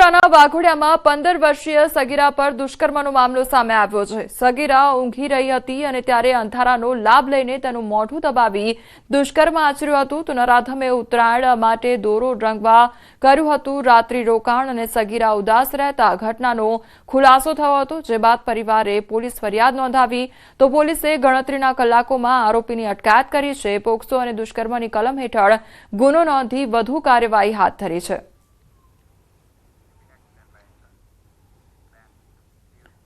વડોદરાના વાઘોડિયામાં 15 વર્ષીય સગીરા પર દુષ્કર્મનો મામલો સામે આવ્યો છે। સગીરા ઊંઘી રહી હતી અને ત્યારે અંધારાનો લાભ લઈને તેનું મોઢું દબાવી દુષ્કર્મ આચર્યું હતું। તો નરાધમે ઉત્તરાયણ માટે દોરો રંગવા કર્યું હતું રાત્રિ રોકાણ અને સગીરા ઉદાસ રહેતા ઘટનાનો ખુલાસો થયો હતો, જે બાદ પરિવારે પોલીસ ફરિયાદ નોંધાવી। તો પોલીસે ગણતરીના કલાકોમાં આરોપીની અટકાયત કરી છે। પોક્સો અને દુષ્કર્મની કલમ હેઠળ ગુનો નોંધી વધુ કાર્યવાહી હાથ ધરી છે।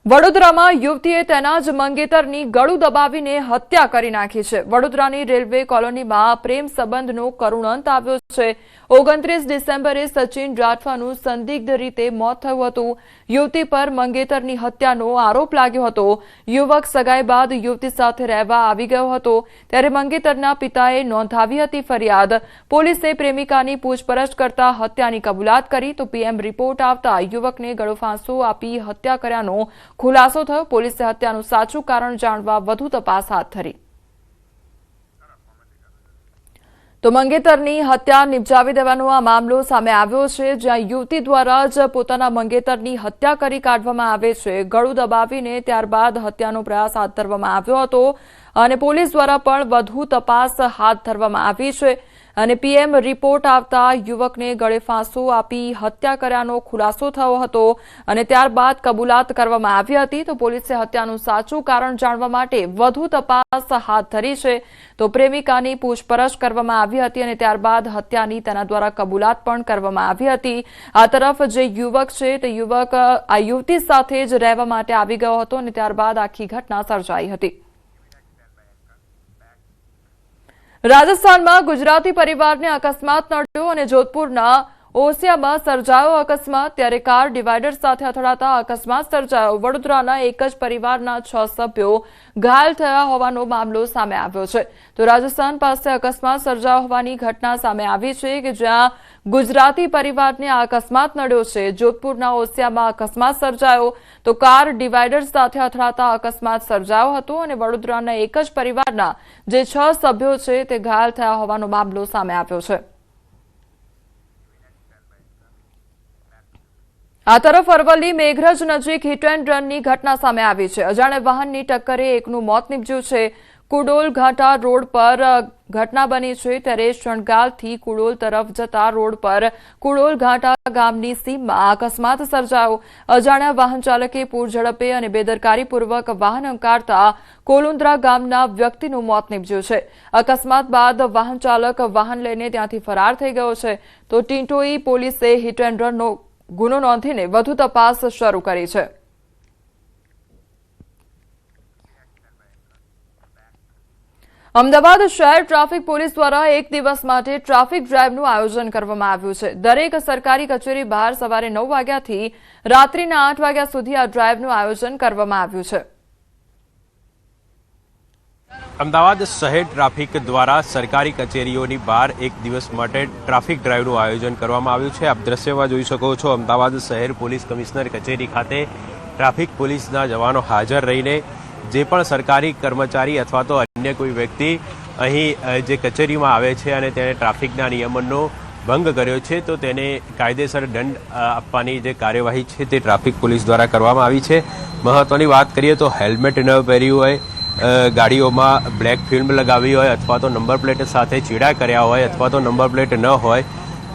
વડોદરામાં યુવતીએ તેના જ મંગેતરની ગળું દબાવીને હત્યા કરી નાખી છે। વડોદરાની રેલવે કોલોનીમાં પ્રેમ સંબંધનો કરુણ અંત આવ્યો છે। 29 ડિસેમ્બરે સચિન રાઠવાનું સંદિગ્ધ રીતે મોત થયું હતું। યુવતી પર મંગેતરની હત્યાનો આરોપ લાગ્યો હતો। યુવક સગાઈ બાદ યુવતી સાથે રહેવા આવી ગયો હતો, ત્યારે મંગેતરના પિતાએ નોંધાવી હતી ફરિયાદ। પોલીસે પ્રેમિકાની પૂછપરછ કરતા હત્યાની કબૂલાત કરી। તો પીએમ રિપોર્ટ આવતા યુવકને ગળફાંસો આપી હત્યા કર્યાનો ખુલાસો થયો। પોલીસે હત્યાનું સાચું કારણ જાણવા વધુ તપાસ હાથ ધરી। તો મંગેતરની હત્યા નિપજાવી દેવાનો આ મામલો સામે આવ્યો છે, જ્યાં યુવતી દ્વારા જ પોતાના મંગેતરની હત્યા કરી કાઢવામાં આવે છે। ગળું દબાવીને ત્યારબાદ હત્યાનો પ્રયાસ હાથ ધરવામાં આવ્યો હતો અને પોલીસ દ્વારા પણ વધુ તપાસ હાથ ધરવામાં આવી છે અને પીએમ રિપોર્ટ આવતા યુવકને ગળે ફાંસો આપી હત્યા કર્યાનો ખુલાસો થયો હતો અને ત્યારબાદ કબૂલાત કરવામાં આવી હતી। તો પોલીસે હત્યાનું સાચું કારણ જાણવા માટે વધુ તપાસ હાથ ધરી છે। તો પ્રેમિકાની પૂછપરછ કરવામાં આવી હતી અને ત્યારબાદ હત્યાની તેના દ્વારા કબૂલાત પણ કરવામાં આવી હતી। આ તરફ જે યુવક છે તે યુવક આ યુવતી સાથે જ રહેવા માટે આવી ગયો હતો અને ત્યારબાદ આખી ઘટના સર્જાઈ હતી। રાજસ્થાનમાં ગુજરાતી પરિવારને અકસ્માત નડ્યો અને જોધપુરના ઓસિયામાં સર્જાયો અકસ્માત, ત્યારે કાર ડિવાઈડર સાથે અથડાતા અકસ્માત સર્જાયો। વડોદરાના એક જ પરિવારના 6 સભ્યો ઘાયલ થયા હોવાનો મામલો સામે આવ્યો છે। તો રાજસ્થાન પાસે અકસ્માત સર્જાયો હોવાની ઘટના સામે આવી છે કે જ્યાં ગુજરાતી પરિવારને આ અકસ્માત નડ્યો છે। જોધપુરના ઓસિયામાં અકસ્માત સર્જાયો તો કાર ડિવાઈડર સાથે અથડાતા અકસ્માત સર્જાયો હતો અને વડોદરાના એક જ પરિવારના જે 6 સભ્યો છે તે ઘાયલ થયા હોવાનો મામલો સામે આવ્યો છે। આ તરફ અરવલ્લી મેઘરજ નજીક હિટ એન્ડ રનની ઘટના સામે આવી છે। અજાણ્યા વાહનની ટક્કરે એકનું મોત નીપજ્યું છે। કુડોલ ઘાટા રોડ પર ઘટના બની છે, ત્યારે શણગાલથી કુડોલ તરફ જતા રોડ પર કુડોલ ઘાટા ગામની સીમમાં અકસ્માત સર્જાયો। અજાણ્યા વાહન ચાલકે પૂર ઝડપે અને બેદરકારીપૂર્વક વાહન હંકારતા કોલુંદ્રા ગામના વ્યક્તિનું મોત નીપજ્યું છે। અકસ્માત બાદ વાહન ચાલક વાહન લઈને ત્યાંથી ફરાર થઈ ગયો છે। તો ટીંટોઈ પોલીસે હિટ એન્ડ રનનો ગુનો નોંધીને વધુ તપાસ શરૂ કરી છે। અમદાવાદ શહેર ટ્રાફિક પોલીસ દ્વારા એક દિવસ માટે ટ્રાફિક ડ્રાઈવનું આયોજન કરવામાં આવ્યું છે। દરેક સરકારી કચેરી બહાર સવારે 9 વાગ્યાથી રાત્રિના 8 વાગ્યા સુધી આ ડ્રાઈવનું આયોજન કરવામાં આવ્યું છે। અમદાવાદ શહેર ટ્રાફિક દ્વારા સરકારી કચેરીઓની બહાર એક દિવસ માટે ટ્રાફિક ડ્રાઈવનું આયોજન કરવામાં આવ્યું છે। આપ દ્રશ્યમાં જોઈ શકો છો, અમદાવાદ શહેર પોલીસ કમિશનર કચેરી ખાતે ટ્રાફિક પોલીસના જવાનો હાજર રહીને જે પણ સરકારી કર્મચારી અથવા તો અન્ય કોઈ વ્યક્તિ અહીં જે કચેરીમાં આવે છે અને તેણે ટ્રાફિકના નિયમનનો ભંગ કર્યો છે તો તેને કાયદેસર દંડ આપવાની જે કાર્યવાહી છે તે ટ્રાફિક પોલીસ દ્વારા કરવામાં આવી છે। મહત્વની વાત કરીએ તો હેલ્મેટ ન પહેર્યું હોય, ગાડીઓમાં બ્લેક ફિલ્મ લગાવી હોય અથવા તો નંબર પ્લેટ સાથે ચીડા કર્યા હોય અથવા તો નંબર પ્લેટ ન હોય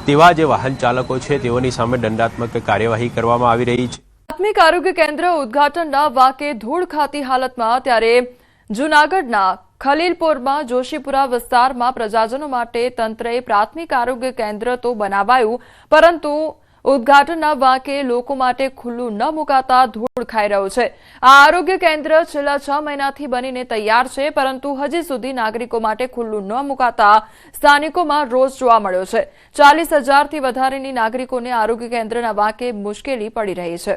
તેવા જે વાહન ચાલકો છે તેઓની સામે દંડાત્મક કાર્યવાહી કરવામાં આવી રહી છે। પ્રાથમિક આરોગ્ય કેન્દ્ર ઉદ્ઘાટનના વાકે ધૂળ ખાતી હાલતમાં, ત્યારે જૂનાગઢના ખલીલપુરમાં જોશીપુરા વિસ્તારમાં પ્રજાજનો માટે તંત્રએ પ્રાથમિક આરોગ્ય કેન્દ્ર તો બનાવાયું, પરંતુ ઉદ્ઘાટનના વાંકે લોકો માટે ખુલ્લું ન મુકાતા ધૂળ ખાઈ રહ્યું છે। આ આરોગ્ય કેન્દ્ર છેલ્લા 6 મહિનાથી બનીને તૈયાર છે, પરંતુ હજી સુધી નાગરિકો માટે ખુલ્લું ન મુકાતા સ્થાનિકોમાં રોષ જોવા મળ્યો છે। 40,000થી વધારેની નાગરિકોને આરોગ્ય કેન્દ્રના વાંકે મુશ્કેલી પડી રહી છે।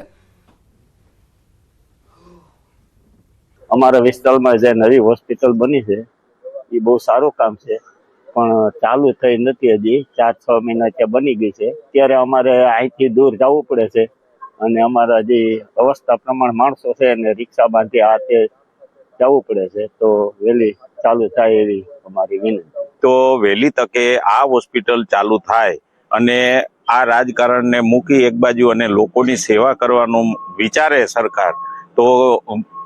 અમારા વિસ્તારમાં જે નવી હોસ્પિટલ બની છે એ બહુ સારું કામ છે, પણ ચાલુ થઈ નથી। હજી 4-6 મહિના ત્યાં બની ગઈ છે, ત્યારે અમારે અહીંથી દૂર જવું પડે છે અને અમારા જે અવસ્થા પ્રમાણે માણસો છે અને રિક્ષા બાંધી આ તે જવું પડે છે। તો વહેલી ચાલુ થાય એવી અમારી વિનંતી। તો વહેલી તકે આ હોસ્પિટલ ચાલુ થાય અને આ રાજકારણને મૂકી એક બાજુ અને લોકોની સેવા કરવાનું વિચારે સરકાર, તો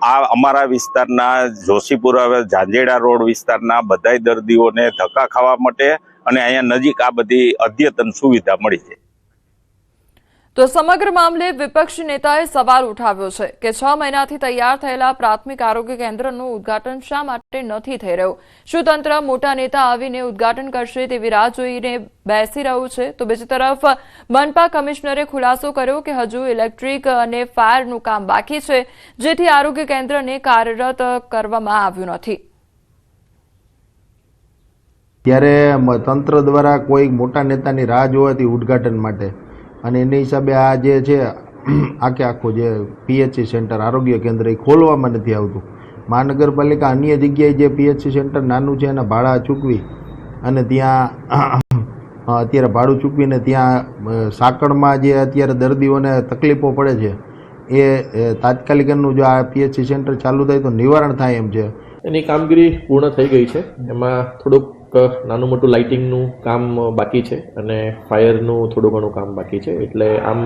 આ અમારા વિસ્તારના જોશીપુરા ઝાંઝેડા રોડ વિસ્તારના બધાય દર્દીઓને ધક્કા ખાવા માટે અને અહીંયા નજીક આ બધી અદ્યતન સુવિધા મળી છે. તો સમગ્ર મામલે વિપક્ષી નેતાએ સવાલ ઉઠાવ્યો છે કે 6 મહિનાથી તૈયાર થયેલા પ્રાથમિક આરોગ્ય કેન્દ્રનું ઉદ્ઘાટન શા માટે નથી થઈ રહ્યું? શું તંત્ર મોટા નેતા આવીને ઉદ્ઘાટન કરશે તેવી રાહ જોઈને બેસી રહ્યું છે? તો બીજી તરફ મનપા કમિશનરે ખુલાસો કર્યો કે હજુ ઇલેક્ટ્રિક અને ફાયરનું કામ બાકી છે, જેથી આરોગ્ય કેન્દ્રને કાર્યરત કરવામાં આવ્યું નથી. ત્યારે તંત્ર દ્વારા કોઈ મોટા નેતાની રાહ જોવાથી ઉદ્ઘાટન માટે, અને એની હિસાબે આ જે છે આખું જે પીએચસી સેન્ટર આરોગ્ય કેન્દ્ર એ ખોલવામાં નથી આવતું. મહાનગરપાલિકા અન્ય જગ્યાએ જે પીએચસી સેન્ટર નાનું છે એના ભાડા ચૂકવી અને ત્યાં અત્યારે ભાડું ચૂકવીને ત્યાં સાંકળમાં જે અત્યારે દર્દીઓને તકલીફો પડે છે એ તાત્કાલિક એનું જો આ પીએચસી સેન્ટર ચાલુ થાય તો નિવારણ થાય એમ છે. એની કામગીરી પૂર્ણ થઈ ગઈ છે. એમાં થોડુંક નાનું મોટું લાઇટિંગનું કામ બાકી છે અને ફાયરનું થોડું ઘણું કામ બાકી છે. એટલે આમ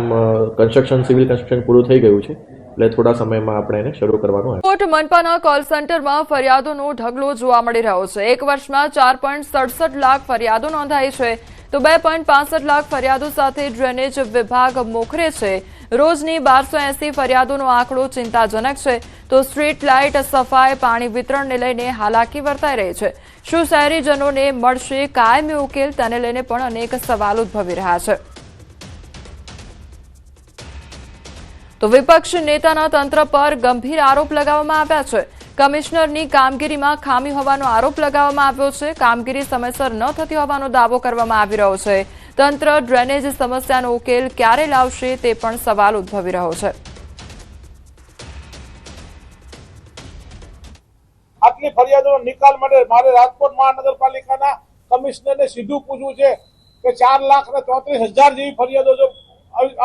સિવિલ કન્સ્ટ્રક્શન પૂરું થઈ ગયું છે, એટલે થોડા સમયમાં આપણે એને શરૂ કરવાનું. કોટ મનપાના કોલ સેન્ટરમાં ફરિયાદોનો ઢગલો જોવા મળી રહ્યો છે. એક વર્ષમાં 4.67 લાખ ફરિયાદો નોંધાઈ છે, તો 2.65 લાખ ફરિયાદો સાથે ડ્રેનેજ વિભાગ મોખરે છે. રોજની 1280 ફરિયાદોનો આંકડો ચિંતાજનક છે. તો સ્ટ્રીટ લાઇટ, સફાઈ, પાણી વિતરણને લઈને હાલાકી વર્તાઈ રહી છે. શું શહેરીજનોને મળશે કાયમી ઉકેલ? તેને લઈને પણ અનેક સવાલ ઉદ્ભવી રહ્યા છે. તો વિપક્ષ નેતાના તંત્ર પર ગંભીર આરોપ લગાવવામાં આવ્યા છે. કમિશનરની કામગીરીમાં ખામી હોવાનો આરોપ લગાવવામાં આવ્યો છે. કામગીરી સમયસર ન થતી હોવાનો દાવો કરવામાં આવી રહ્યો છે. તંત્ર ડ્રેનેજ સમસ્યાનો ઉકેલ ક્યારે લાવશે તે પણ સવાલ ઉદ્ભવી રહ્યો છે. આટલી ફરિયાદોનો નિકાલ માટે મારે રાજકોટ મહાનગરપાલિકાના કમિશનરને સીધું પૂછવું છે કે 4,34,000 જેવી ફરિયાદો જો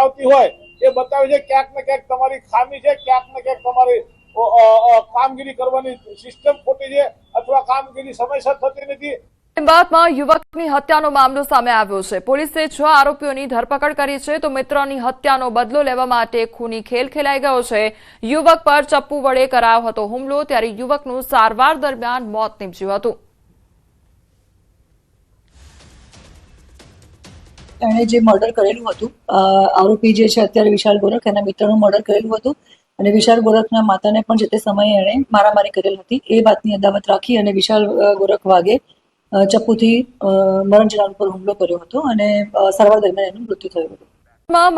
આવતી હોય એ બતાવે છે ક્યાંક ને ક્યાંક તમારી ખામી છે, ક્યાંક ને ક્યાંક તમારી કામગીરી કરવાની સિસ્ટમ ખોટી છે અથવા કામગીરી સમયસર થતી નથી. અમદાવાદમાં યુવકની હત્યાનો મામલો સામે આવ્યો છે. પોલીસે 6 આરોપીઓની ધરપકડ કરી છે. તો મિત્રની હત્યાનો બદલો લેવા માટે ખૂની ખેલ ખેલાઈ ગયો છે. યુવક પર ચપ્પુ વડે કરાયો હતો હુમલો, ત્યારે યુવકનું સારવાર દરમિયાન મોત નીપજ્યું હતું. એણે જે મર્ડર કરેલું હતું, આરોપી જે છે અત્યારે વિશાલ ગોરખ, એના મિત્રનું મર્ડર કરેલું હતું અને વિશાલ ગોરખના માતાને પણ જે તે સમયે એણે મારામારી કરેલ હતી. એ વાતની અદાવત રાખી અને વિશાલ ગોરખ વાગે ચપ્પુથી મરણજનાર ઉપર હુમલો કર્યો હતો અને સારવાર દરમિયાન એનું મૃત્યુ થયું હતું.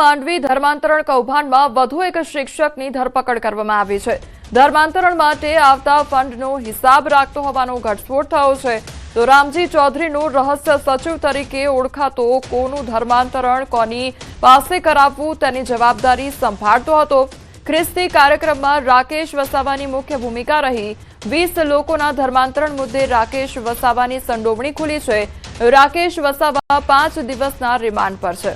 માંડવી ધર્માંતરણ કૌભાંડમાં વધુ એક શિક્ષકની ધરપકડ કરવામાં આવી છે. ધર્માંતરણ માટે આવતા ફંડનો હિસાબ રાખતો હોવાનો ઘટસ્ફોટ થયો છે. તો રામજી ચૌધરીનું રહસ્ય સચિવ તરીકે ઓળખાતો કોનું ધર્માંતરણ કોની પાસે કરાવવું તેની જવાબદારી સંભાળતો હતો. ખ્રિસ્તી કાર્યક્રમમાં રાકેશ વસાવાની મુખ્ય ભૂમિકા રહી. 20 લોકોના ધર્માંતરણ મુદ્દે રાકેશ વસાવાની સંડોવણી ખુલી છે. રાકેશ વસાવા 5 દિવસના રિમાન્ડ પર છે.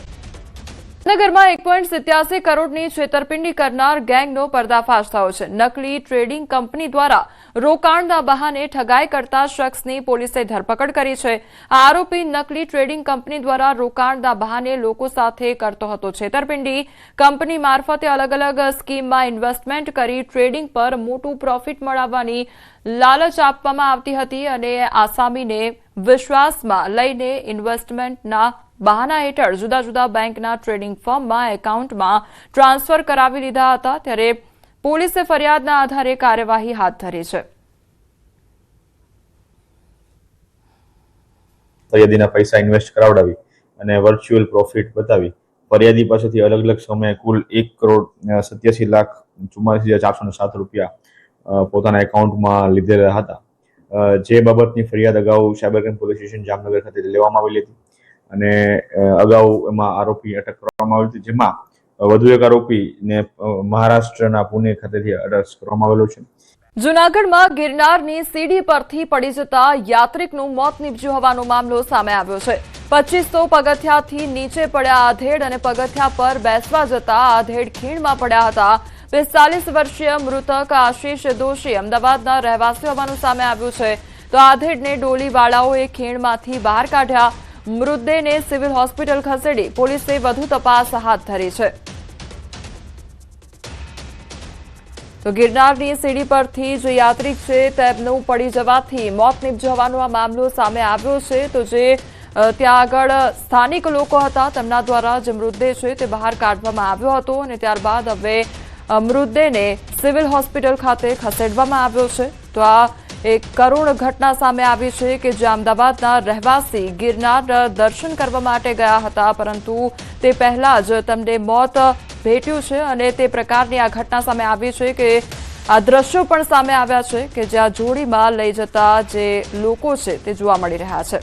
નગરમાં 1.87 કરોડની છેતરપિંડી કરનાર ગેંગનો પર્દાફાશ થયો છે. નકલી ટ્રેડિંગ કંપની દ્વારા રોકાણના બહાને ઠગાઈ કરતા શખ્સની પોલીસે ધરપકડ કરી છે. આરોપી નકલી ટ્રેડિંગ કંપની દ્વારા રોકાણના બહાને લોકો સાથે કરતો હતો છેતરપિંડી. કંપની મારફતે અલગ અલગ સ્કીમમાં ઇન્વેસ્ટમેન્ટ કરી ટ્રેડિંગ પર મોટું પ્રોફિટ મેળવવાની લાલચ આપવામાં આવતી હતી અને આસામીને વિશ્વાસમાં લઈને ઇન્વેસ્ટમેન્ટના બહાના હેઠળ જુદા જુદા બેંકના ટ્રેડિંગ ફર્મમાં એકાઉન્ટમાં ટ્રાન્સફર કરાવી લીધા હતા. ત્યારે પોલીસે ફરિયાદના આધારે કાર્યવાહી હાથ ધરી છે. ફરિયાદીના પૈસા ઇન્વેસ્ટ કરાવડાવી અને વર્ચ્યુઅલ પ્રોફિટ બતાવી ફરિયાદી પાસેથી અલગ અલગ સમયે કુલ 1,87,44,407 રૂપિયા પોતાના એકાઉન્ટમાં લીધેલા હતા. જે બાબતની ફરિયાદ અગાઉ સાયબરક્રાઇમ પોલીસ સ્ટેશન જામનગર ખાતે લેવામાં આવેલી હતી અને અગાઉ એમાં આરોપી અટક કરવામાં આવી હતી, જેમાં વધુ એક આરોપીને મહારાષ્ટ્રના પુણે ખાતેથી અટક કરવામાં આવેલો છે. જૂનાગઢમાં ગિરનારની સીડી પરથી પડી જતા યાત્રિકનું મોત નીપજ્યું હોવાનો મામલો સામે આવ્યો છે. 2500 પગથિયાથી નીચે પડ્યા આધેડ અને પગથિયા પર બેસવા જતા આધેડ ખીણમાં પડ્યા હતા. 45 વર્ષીય મૃતક આશીષ દોશી અમદાવાદના રહેવાસી હોવાનું સામે આવ્યું છે. તો આધેડને ડોલીવાળાઓએ ખીણમાંથી બહાર કાઢ્યા. મૃતદેહને સિવિલ હોસ્પિટલ ખસેડી પોલીસે વધુ તપાસ હાથ ધરી છે. તો ગિરનારની સીડી પરથી જે યાત્રિક છે તેમનું પડી જવાથી મોત નીપજવાનો આ મામલો સામે આવ્યો છે. તો જે ત્યાં આગળ સ્થાનિક લોકો હતા તેમના દ્વારા જે મૃતદેહ છે તે બહાર કાઢવામાં આવ્યો હતો અને ત્યારબાદ હવે મૃતદેહને સિવિલ હોસ્પિટલ ખાતે ખસેડવામાં આવ્યો છે. તો આ એક કરુણ ઘટના સામે આવી છે કે જે અમદાવાદના રહેવાસી ગિરનાર દર્શન કરવા માટે ગયા હતા, પરંતુ તે પહેલા જ તેમને મોત ભેટ્યું છે અને તે પ્રકારની આ ઘટના સામે આવી છે કે આ દ્રશ્યો પણ સામે આવ્યા છે કે જ્યાં જોડીમાં લઈ જતા જે લોકો છે તે જોવા મળી રહ્યા છે.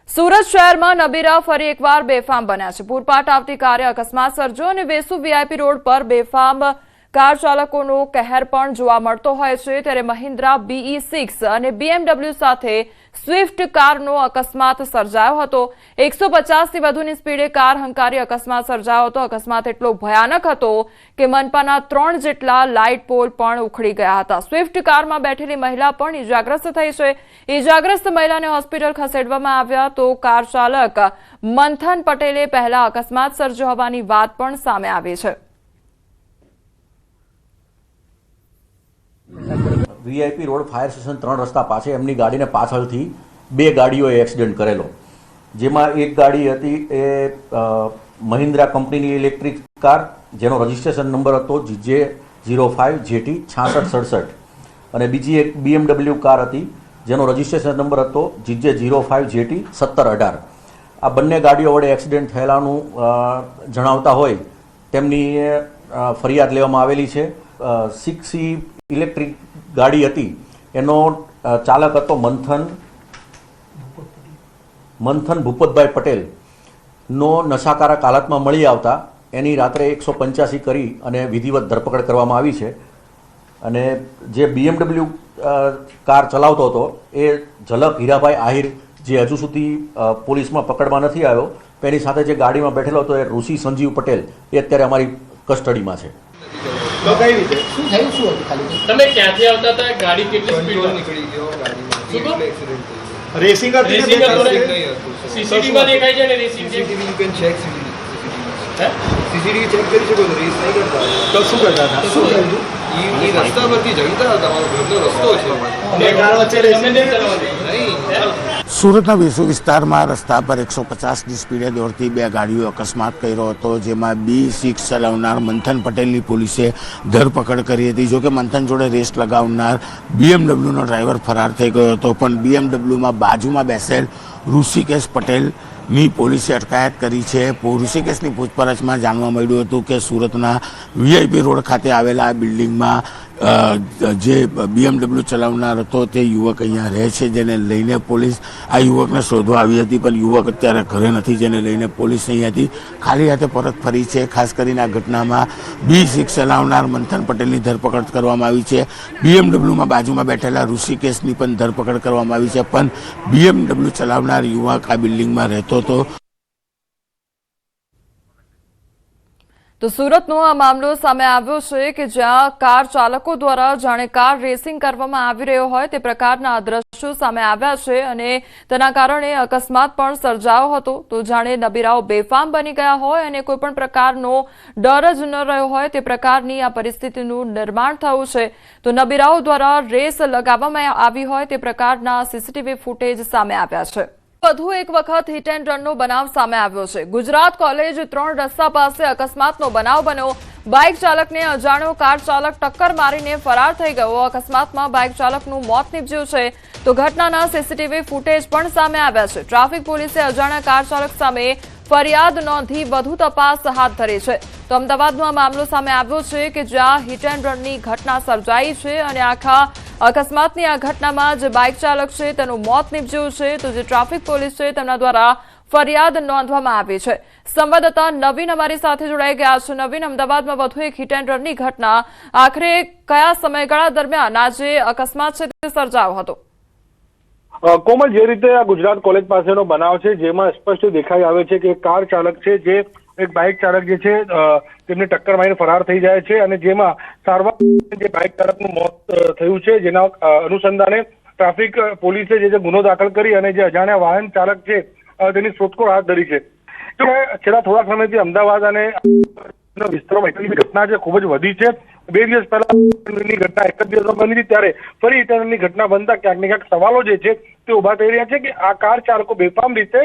સુરત શહેરમાં નબીરા ફરી એકવાર બેફામ બન્યા છે. પૂરપાટ આવતી કારે અકસ્માત સર્જો અને વેસુ વીઆઈપી રોડ પર બેફામ કાર ચાલકોનો કહેર પણ જોવા મળતો હોય છે. ત્યારે મહિન્દ્રા BE6 અને BMW સાથે સ્વિફ્ટ કારનો અકસ્માત સર્જાયો હતો. 150 થી વધુની સ્પીડે કાર હંકારી અકસ્માત સર્જાયો હતો. અકસ્માત એટલો ભયાનક હતો કે મનપાના 3 જેટલા લાઇટ પોલ પણ ઉખડી ગયા હતા. સ્વિફ્ટ કારમાં બેઠેલી મહિલા પણ ઇજાગ્રસ્ત થઈ છે. ઇજાગ્રસ્ત મહિલાને હોસ્પિટલ ખસેડવામાં આવ્યા. તો કાર ચાલક મંથન પટેલે પહેલા અકસ્માત સર્જ્યો હોવાની વાત પણ સામે આવી છે. વીઆઈપી રોડ ફાયર સ્ટેશન 3 રસ્તા પાસે એમની ગાડીને પાછળથી 2 ગાડીઓએ એક્સિડન્ટ કરેલો, જેમાં એક ગાડી હતી એ મહિન્દ્રા કંપનીની ઇલેક્ટ્રિક કાર જેનો રજિસ્ટ્રેશન નંબર હતો GJ05JT 6667 અને બીજી એક BMW કાર હતી જેનો રજિસ્ટ્રેશન નંબર હતો GJ05JT 1718. આ બંને ગાડીઓ વડે એક્સિડન્ટ થયેલાનું જણાવતા હોય તેમની ફરિયાદ લેવામાં આવેલી છે. 6C ઇલેક્ટ્રિક ગાડી હતી એનો ચાલક હતો મંથન ભૂપતભાઈ પટેલ નો નશાકારક હાલતમાં મળી આવતા એની રાત્રે 185 કરી અને વિધિવત ધરપકડ કરવામાં આવી છે. અને જે BMW કાર ચલાવતો હતો એ ઝલક હીરાભાઈ આહિર જે હજુ સુધી પોલીસમાં પકડમાં નથી આવ્યો, એની સાથે જે ગાડીમાં બેઠેલો હતો એ ઋષિ સંજીવ પટેલ એ અત્યારે અમારી કસ્ટડીમાં છે. તો કઈ રીતે શું થયું, શું હતું ખાલી તમે ક્યાંથી આવતા હતા, ગાડી કેટલી સ્પીડમાં નીકળી ગયો, ગાડીમાં એક્સિડન્ટ થયો, રેસિંગ હતી ને સીસીટીવી માં દેખાય છે ને CCTV you can check CCTV check કરી શકો તો રેસ નહીં કરતા. તો શું કરતા હતા, શું થયું? એ રસ્તા પરથી જતા હતા, મારો ઘરનો રસ્તો છે, બે કાર વચ્ચે રેસિંગ નહીં. સુરતના વેસુ વિસ્તારમાં રસ્તા પર 150ની સ્પીડે દોડતી 2 ગાડીઓ અકસ્માત કર્યો હતો, જેમાં B6 ચલાવનાર મંથન પટેલની પોલીસે ધરપકડ કરી હતી. જોકે મંથન જોડે રેસ લગાવનાર BMWનો ડ્રાઈવર ફરાર થઈ ગયો હતો, પણ BMWમાં બાજુમાં બેસેલ ઋષિકેશ પટેલની પોલીસે અટકાયત કરી છે. ઋષિકેશની પૂછપરછમાં જાણવા મળ્યું હતું કે સુરતના VIP રોડ ખાતે આવેલા આ બિલ્ડિંગમાં જે BMW ચલાવનાર હતો તે યુવક અહીંયા રહે છે, જેને લઈને પોલીસ આ યુવકને શોધવા આવી હતી, પણ યુવક અત્યારે ઘરે નથી, જેને લઈને પોલીસ અહીંયાથી ખાલી હાથે પરત ફરી છે. ખાસ કરીને આ ઘટનામાં B6 ચલાવનાર મંથન પટેલની ધરપકડ કરવામાં આવી છે. BMWમાં બાજુમાં બેઠેલા ઋષિકેશની પણ ધરપકડ કરવામાં આવી છે, પણ BMW ચલાવનાર યુવક આ બિલ્ડિંગમાં રહેતો હતો. તો સુરતનો આ મામલો સામે આવ્યો છે કે જ્યાં કાર ચાલકો દ્વારા જાણે કાર રેસિંગ કરવામાં આવી રહ્યો હોય તે પ્રકારના દ્રશ્યો સામે આવ્યા છે અને તેના કારણે અકસ્માત પણ સર્જાયો હતો. તો જાણે નબીરાઓ બેફામ બની ગયા હોય અને કોઈ પણ પ્રકારનો ડર જ ન રહ્યો હોય તે પ્રકારની આ પરિસ્થિતિનું નિર્માણ થયું છે. તો નબીરાઓ દ્વારા રેસ લગાવવામાં આવી હોય તે પ્રકારના CCTV ફૂટેજ સામે આવ્યા છે. વધુ એક વખત હિટ એન્ડ રનનો બનાવ સામે આવ્યો છે. ગુજરાત કોલેજ 3 રસ્તા પાસે અકસ્માતનો બનાવ બન્યો. બાઇક ચાલકને અજાણ્યો કાર ચાલક ટક્કર મારીને ફરાર થઈ ગયો. અકસ્માતમાં બાઇક ચાલકનું મોત નીપજ્યું છે. તો ઘટનાના CCTV ફૂટેજ પણ સામે આવ્યા છે. ટ્રાફિક પોલીસે અજાણ્યા કાર ચાલક સામે ફરિયાદ નોંધી વધુ તપાસ હાથ ધરી છે. તો અમદાવાદનો આ મામલો સામે આવ્યો છે કે જ્યાં હિટ એન્ડ રનની ઘટના સર્જાઈ છે અને આખા અકસ્માતની આ ઘટનામાં જે બાઇક ચાલક છે તેનું મોત નીપજ્યું છે. તો જે ટ્રાફિક પોલીસ છે તેમના દ્વારા ફરિયાદ નોંધવામાં આવી છે. સંવાદદાતા નવીન અમારી સાથે જોડાઈ ગયા છે. નવીન, અમદાવાદમાં વધુ એક હિટ એન્ડ રનની ઘટના, આખરે કયા સમયગાળા દરમિયાન આ જે અકસ્માત છે તે સર્જાયો હતો? કોમલ, જે રીતે આ ગુજરાત કોલેજ પાસેનો બનાવ છે જેમાં સ્પષ્ટ દેખાઈ આવે છે કે કાર ચાલક છે જે એક બાઇક ચાલક જે છે તેમને ટક્કર મારીને ફરાર થઈ જાય છે અને જેમાં સારવાર જે બાઇક ચાલકનું મોત થયું છે, જેના અનુસંધાને ટ્રાફિક પોલીસે જે ગુનો દાખલ કરી અને જે અજાણ્યા વાહન ચાલક છે તેની શોધખોળ હાથ ધરી છે. છેલ્લા થોડા સમયથી અમદાવાદ અને વિસ્તારોમાં એટલી ઘટના છે ખૂબ જ વધી છે. 2 દિવસ પહેલા ઘટના એક જ દિવસમાં બની હતી, ત્યારે ફરી ઇટરનલની ઘટના બનતા ક્યાંક ને ક્યાંક સવાલો જે છે તે ઉભા થઈ રહ્યા છે કે આ કાર ચાલકો બેફામ રીતે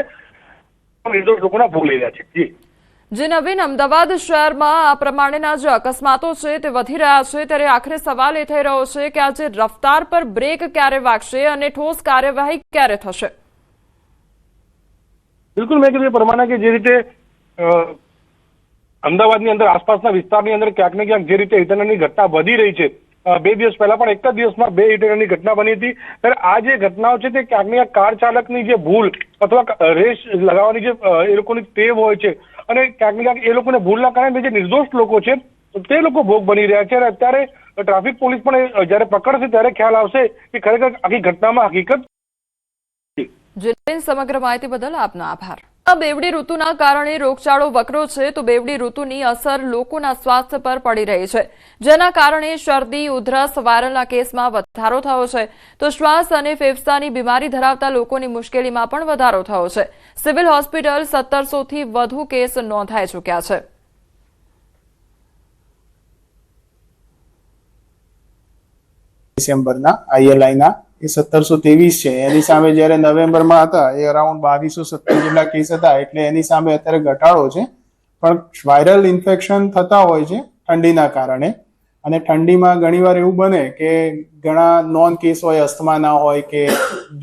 નિર્દોષ લોકોના ભોગ લઈ રહ્યા છે. જી જે નવીન, અમદાવાદ શહેરમાં આ પ્રમાણેના જે અકસ્માતો છે તે વધી રહ્યા છે, ત્યારે આખરે સવાલ એ થઈ રહ્યો છે કે આજે રફતાર પર બ્રેક ક્યારે વાગશે અને ઠોસ કાર્યવાહી ક્યારે થશે? બિલકુલ, મેં કીધું એ પ્રમાણે કે જે રીતે અમદાવાદની અંદર આસપાસના વિસ્તારની અંદર ક્યાંક ને ક્યાંક જે રીતે ઇટરનલની ઘટના વધી રહી છે, 2 દિવસ પહેલા પણ એક જ દિવસમાં 2 ઇટરનલની ઘટના બની હતી, ત્યારે આ જે ઘટનાઓ છે તે ક્યાંક ને ક્યાંક કાર ચાલકની જે ભૂલ અથવા રેસ લગાવવાની જે એ લોકોની ટેવ હોય છે અને ક્યાંક ને ક્યાંક એ લોકોને ભૂલના કારણે જે નિર્દોષ લોકો છે તે લોકો ભોગ બની રહ્યા છે. અને અત્યારે ટ્રાફિક પોલીસ પણ જયારે પકડશે ત્યારે ખ્યાલ આવશે કે ખરેખર આખી ઘટનામાં હકીકત. સમગ્ર માહિતી બદલ આપનો આભાર. બેવડી ઋતુના કારણે રોગચાળો વકરો છે, તો બેવડી ઋતુની અસર લોકોના સ્વાસ્થ્ય પર પડી રહી છે, જેના કારણે શરદી, ઉધરસ, વાયરલના કેસમાં વધારો થયો છે, તો શ્વાસ અને ફેફસાની બીમારી ધરાવતા લોકોની મુશ્કેલીમાં પણ વધારો થયો છે. સિવિલ હોસ્પિટલ 1700થી વધુ કેસ નોંધાઈ ચૂક્યા છે. ડિસેમ્બરના ILIના એ 1723 છે. એની સામે જ્યારે નવેમ્બરમાં હતા એ અરાઉન્ડ 2270 જેટલા કેસ હતા, એટલે એની સામે અત્યારે ઘટાડો છે. પણ વાયરલ ઇન્ફેક્શન થતા હોય છે ઠંડીના કારણે, અને ઠંડીમાં ઘણીવાર એવું બને કે ઘણા નોન કેસ હોય, અસ્થમાના હોય કે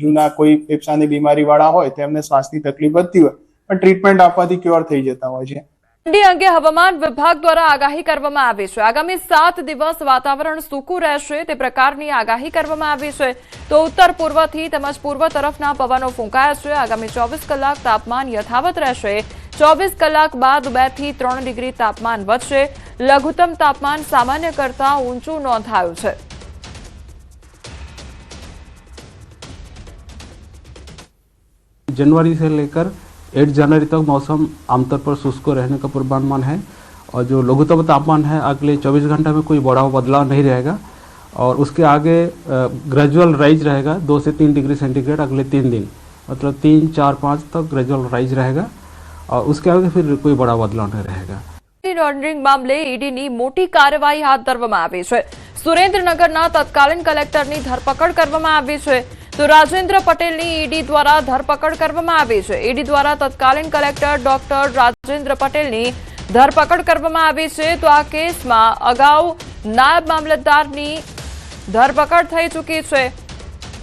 જૂના કોઈ ફેફસાની બીમારીવાળા હોય તેમને શ્વાસની તકલીફ વધતી હોય, પણ ટ્રીટમેન્ટ આપવાથી ક્યોર થઈ જતા હોય છે. ઠંડી અંગે હવામાન વિભાગ દ્વારા આગાહી કરવામાં આવી છે. આગામી 7 દિવસ વાતાવરણ સૂકું રહેશે તે પ્રકારની આગાહી કરવામાં આવી છે. તો ઉત્તર પૂર્વથી તેમજ પૂર્વ તરફના પવનો ફૂંકાયા છે. આગામી 24 કલાક તાપમાન યથાવત રહેશે. 24 કલાક બાદ 2 થી 3 ડિગ્રી તાપમાન વધશે. લઘુત્તમ તાપમાન સામાન્ય કરતાં ઊંચું નોંધાયું છે. जनवरी से लेकर 8 जनवरी तक मौसम आमतौर पर शुष्क रहने का पूर्वानुमान है, और जो लघुत्तम तापमान है अगले 24 घंटे में कोई बड़ा बदलाव नहीं रहेगा, और उसके आगे ग्रेजुअल राइज रहेगा 2 से 3 डिग्री सेंटीग्रेड अगले 3 दिन, मतलब 3, 4, 5 तक ग्रेजुअल राइज रहेगा, और उसके आगे फिर कोई बड़ा बदलाव नहीं रहेगा. લોન્ડરિંગ મામલે ઈડીની મોટી કાર્યવાહી હાથ ધરવામાં આવી છે. સુરેન્દ્રનગરના તત્કાલીન કલેક્ટરની ધરપકડ કરવામાં આવી છે. તો રાજેન્દ્ર પટેલની ઈડી દ્વારા ધરપકડ કરવામાં આવી છે. ઈડી દ્વારા તત્કાલીન કલેક્ટર ડોક્ટર રાજેન્દ્ર પટેલની ધરપકડ કરવામાં આવી છે. તો આ કેસમાં અગાઉ નાયબ મામલતદારની ધરપકડ થઈ ચૂકી છે,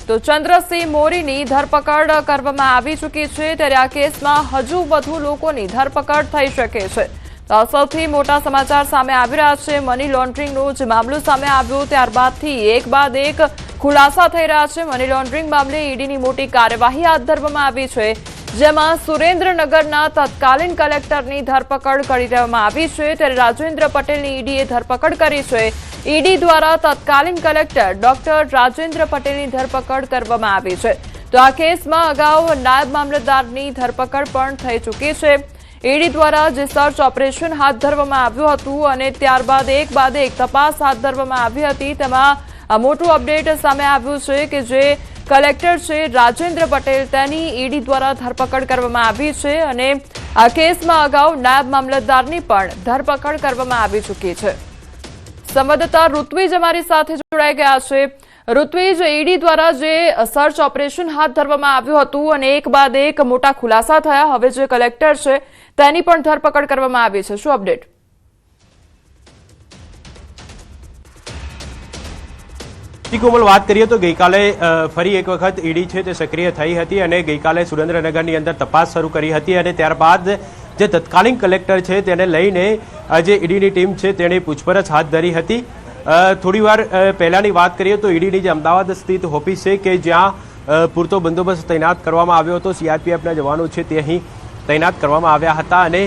તો ચંદ્રસિંહ મોરીની ધરપકડ કરવામાં આવી ચૂકી છે. ત્યારે આ કેસમાં હજુ વધુ લોકોની ધરપકડ થઈ શકે છે. તો સૌથી મોટા સમાચાર સામે આવી રહ્યા છે. મની લોન્ડરિંગનો જે મામલો સામે આવ્યો ત્યારબાદથી એક બાદ એક ખુલાસા થઈ રહ્યા છે. મની લોન્ડરિંગ મામલે ઈડીની મોટી કાર્યવાહી હાથ ધરવામાં આવી છે, જેમાં સુરેન્દ્રનગરના તત્કાલીન કલેક્ટરની ધરપકડ કરી દેવામાં આવી છે. ત્યારે રાજેન્દ્ર પટેલની ઈડીએ ધરપકડ કરી છે. ઈડી દ્વારા તત્કાલીન કલેક્ટર ડોક્ટર રાજેન્દ્ર પટેલની ધરપકડ કરવામાં આવી છે. તો આ કેસમાં અગાઉ નાયબ મામલતદારની ધરપકડ પણ થઈ ચૂકી છે. ઈડી દ્વારા જે સર્ચ ઓપરેશન હાથ ધરવામાં આવ્યું હતું અને ત્યારબાદ એક બાદ એક તપાસ હાથ ધરવામાં આવી હતી, તેમાં આ મોટું અપડેટ સામે આવ્યું છે કે જે કલેક્ટર છે રાજેન્દ્ર પટેલ, તેની ઈડી દ્વારા ધરપકડ કરવામાં આવી છે. અને આ કેસમાં અગાઉ નાયબ મામલતદારની પણ ધરપકડ કરવામાં આવી ચૂકી છે. સંવાદદાતા ઋત્વિજ અમારી સાથે જોડાઈ ગયા છે. ઋત્વિજ, ઈડી દ્વારા જે સર્ચ ઓપરેશન હાથ ધરવામાં આવ્યું હતું અને એક બાદ એક મોટા ખુલાસા થયા, હવે જે કલેક્ટર છે તેની પણ ધરપકડ કરવામાં આવી છે, શું અપડેટ? કોમલ, વાત કરીએ તો ગઈકાલે ફરી એક વખત ઈડી છે તે સક્રિય થઈ હતી અને ગઈકાલે સુરેન્દ્રનગરની અંદર તપાસ શરૂ કરી હતી, અને ત્યારબાદ જે તત્કાલીન કલેક્ટર છે તેને લઈને જે ઈડીની ટીમ છે તેણે પૂછપરછ હાથ ધરી હતી. થોડીવાર પહેલાની વાત કરીએ તો ઈડીની જે અમદાવાદ સ્થિત ઓફિસ છે કે જ્યાં પૂરતો બંદોબસ્ત તૈનાત કરવામાં આવ્યો હતો, CRPFના જવાનો છે તે અહીં તૈનાત કરવામાં આવ્યા હતા. અને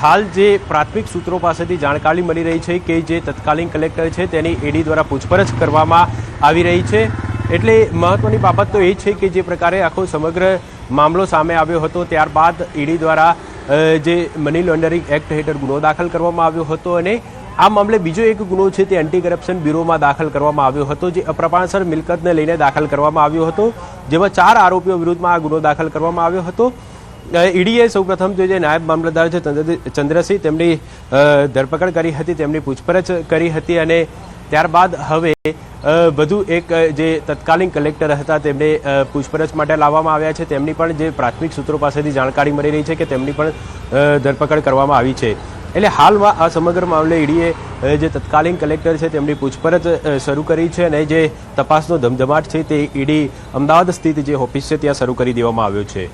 હાલ જે પ્રાથમિક સૂત્રો પાસેથી જાણકારી મળી રહી છે કે જે તત્કાલીન કલેક્ટર છે તેની ઈડી દ્વારા પૂછપરછ કરવામાં આવી રહી છે. એટલે મહત્વની બાબત તો એ છે કે જે પ્રકારે આખો સમગ્ર મામલો સામે આવ્યો હતો ત્યારબાદ ઈડી દ્વારા જે મની લોન્ડરિંગ એક્ટ હેઠળ ગુનો દાખલ કરવામાં આવ્યો હતો અને આ મામલે બીજો એક ગુનો છે તે એન્ટી કરપ્શન બ્યુરોમાં દાખલ કરવામાં આવ્યો હતો, જે અપ્રમાણસર મિલકતને લઈને દાખલ કરવામાં આવ્યો હતો, જેમાં 4 આરોપીઓ વિરુદ્ધમાં આ ગુનો દાખલ કરવામાં આવ્યો હતો. ઈડીએ સૌપ્રથમ જે નાયબ મામલતદાર છે ચંદ્રસિંહ તેમની ધરપકડ કરી હતી, તેમની પૂછપરછ કરી હતી અને ત્યારબાદ હવે વધુ એક જે તત્કાલીન કલેક્ટર હતા તેમને પૂછપરછ માટે લાવવામાં આવ્યા છે. તેમની પણ જે પ્રાથમિક સૂત્રો પાસેથી જાણકારી મળી રહી છે કે તેમની પણ ધરપકડ કરવામાં આવી છે. એટલે હાલમાં આ સમગ્ર મામલે ઈડીએ જે તત્કાલીન કલેક્ટર છે તેમની પૂછપરછ શરૂ કરી છે અને જે તપાસનો ધમધમાટ છે તે ઈડી અમદાવાદ સ્થિત જે ઓફિસ છે ત્યાં શરૂ કરી દેવામાં આવ્યો છે.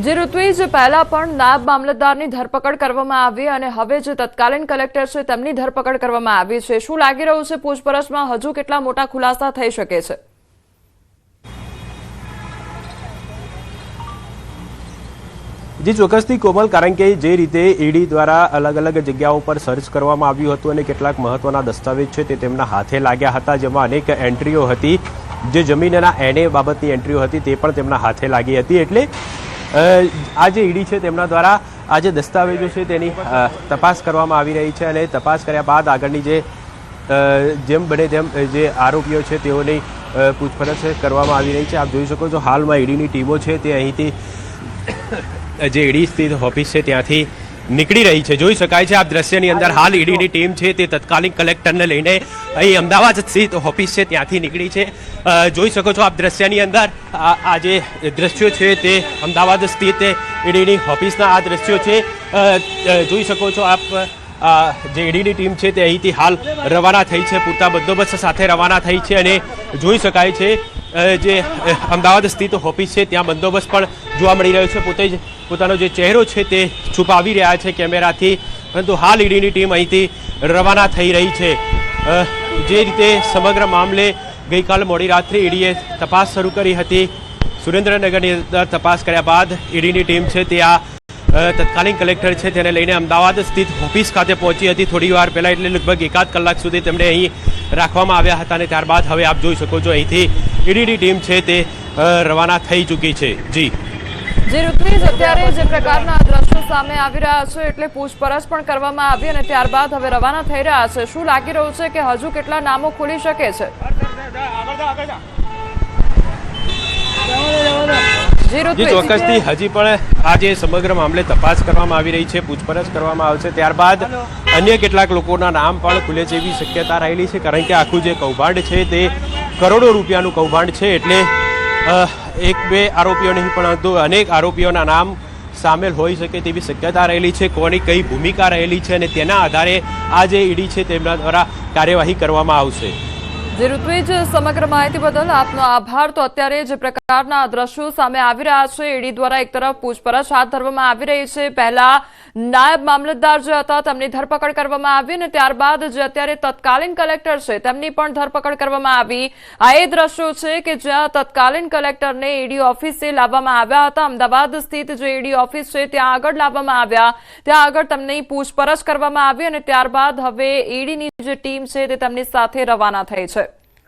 જે ઋત્વિજ પહેલા પણ નાયબ મામલતદારની ધરપકડ કરવામાં આવી અને હવે જે તત્કાલીન કલેક્ટર છે તેમની ધરપકડ કરવામાં આવી છે. શું લાગી રહ્યું છે પૂછપરછમાં હજુ કેટલા મોટા ખુલાસા થઈ શકે છે? જી ચોક્કસથી કોમલ, કારણ કે જે રીતે ઈડી દ્વારા અલગ અલગ જગ્યાઓ પર સર્ચ કરવામાં આવ્યું હતું અને કેટલાક મહત્વના દસ્તાવેજ છે તે તેમના હાથે લાગ્યા હતા, જેમાં અનેક એન્ટ્રીઓ હતી, જે જમીનના એનએ બાબતની એન્ટ્રીઓ હતી તે પણ તેમના હાથે લાગી હતી. એટલે આ જે ઈડી છે તેમના દ્વારા આ જે દસ્તાવેજો છે તેની તપાસ કરવામાં આવી રહી છે અને તપાસ કર્યા બાદ આગળની જેમ બને તેમ જે આરોપીઓ છે તેઓની પૂછપરછ કરવામાં આવી રહી છે. આપ જોઈ શકો છો હાલમાં ઈડીની ટીમો છે તે અહીંથી જે ઈડી સ્થિત ઓફિસ છે ત્યાંથી નીકળી રહી છે. જોઈ શકાય છે આપ દ્રશ્યની અંદર હાલ ઈડીની ટીમ છે તે તત્કાલીન કલેક્ટરને લઈને અહીં અમદાવાદ સ્થિત ઓફિસ છે ત્યાંથી નીકળી છે. જોઈ શકો છો આપ દ્રશ્યની અંદર આ જે દ્રશ્યો છે તે અમદાવાદ સ્થિત ઈડીની ઓફિસના આ દ્રશ્યો છે. જોઈ શકો છો આપ જે ઈડીની ટીમ છે તે અહીંથી હાલ રવાના થઈ છે, પૂરતા બંદોબસ્ત સાથે રવાના થઈ છે અને જોઈ શકાય છે જે અમદાવાદ સ્થિત ઓફિસ છે ત્યાં બંદોબસ્ત પણ જોવા મળી રહ્યો છે. પોતે જ પોતાનો જે ચહેરો છે તે છુપાવી રહ્યા છે કેમેરાથી, પરંતુ હાલ ઈડીની ટીમ અહીંથી રવાના થઈ રહી છે. જે રીતે સમગ્ર મામલે ગઈકાલ મોડી રાત્રે ઈડીએ તપાસ શરૂ કરી હતી, સુરેન્દ્રનગરની અંદર તપાસ કર્યા બાદ ઈડીની ટીમ છે તે આ તત્કાલીન કલેક્ટર છે તેને લઈને અમદાવાદ સ્થિત ઓફિસ ખાતે પહોંચી હતી થોડી વાર પહેલા, એટલે લગભગ 1 કલાક સુધી તેમને અહીં રાખવામાં આવ્યા હતા અને ત્યારબાદ હવે આપ જોઈ શકો છો અહીંથી ઈડીની ટીમ છે તે રવાના થઈ ચૂકી છે. જી ઋત્વિજ, અત્યારે જે પ્રકારના દ્રશ્યો સામે આવી રહ્યા છે એટલે પૂછપરછ પણ કરવામાં આવી અને ત્યારબાદ હવે રવાના થઈ રહ્યા છે. શું લાગી રહ્યું છે કે હજુ કેટલા નામો ખુલી શકે છે? જી ચોક્કસથી હજી પણ આ જે સમગ્ર મામલે તપાસ કરવામાં આવી રહી છે, પૂછપરછ કરવામાં આવશે, ત્યારબાદ અન્ય કેટલાક લોકોના નામ પણ ખુલે છે એવી શક્યતા રહેલી છે. કારણ કે આખું જે કૌભાંડ છે તે કરોડો રૂપિયાનું કૌભાંડ છે, એટલે 1-2 આરોપીઓ નહીં પરંતુ અનેક આરોપીઓના નામ સામેલ હોઈ શકે તેવી શક્યતા રહેલી છે. કોની કઈ ભૂમિકા રહેલી છે અને તેના આધારે આ જે ઈડી છે તેમના દ્વારા કાર્યવાહી કરવામાં આવશે. જે ઋત્વિજ, સમગ્ર માહિતી બદલ આપનો આભાર. તો અત્યારે જે પ્રકારના દ્રશ્યો સામે આવી રહ્યા છે, ઈડી દ્વારા એક તરફ પૂછપરછ હાથ ધરવામાં આવી રહી છે, પહેલા નાયબ મામલતદાર જે હતા તેમની ધરપકડ કરવામાં આવી અને ત્યારબાદ જે અત્યારે તત્કાલીન કલેક્ટર છે તેમની પણ ધરપકડ કરવામાં આવી. આ એ દ્રશ્યો છે કે જ્યાં તત્કાલીન કલેક્ટરને ઈડી ઓફિસે લાવવામાં આવ્યા હતા, અમદાવાદ સ્થિત જે ઈડી ઓફિસ છે ત્યાં આગળ લાવવામાં આવ્યા, ત્યાં આગળ તેમની પૂછપરછ કરવામાં આવી અને ત્યારબાદ હવે ઈડીની જે ટીમ છે તે તેમની સાથે રવાના થઈ છે.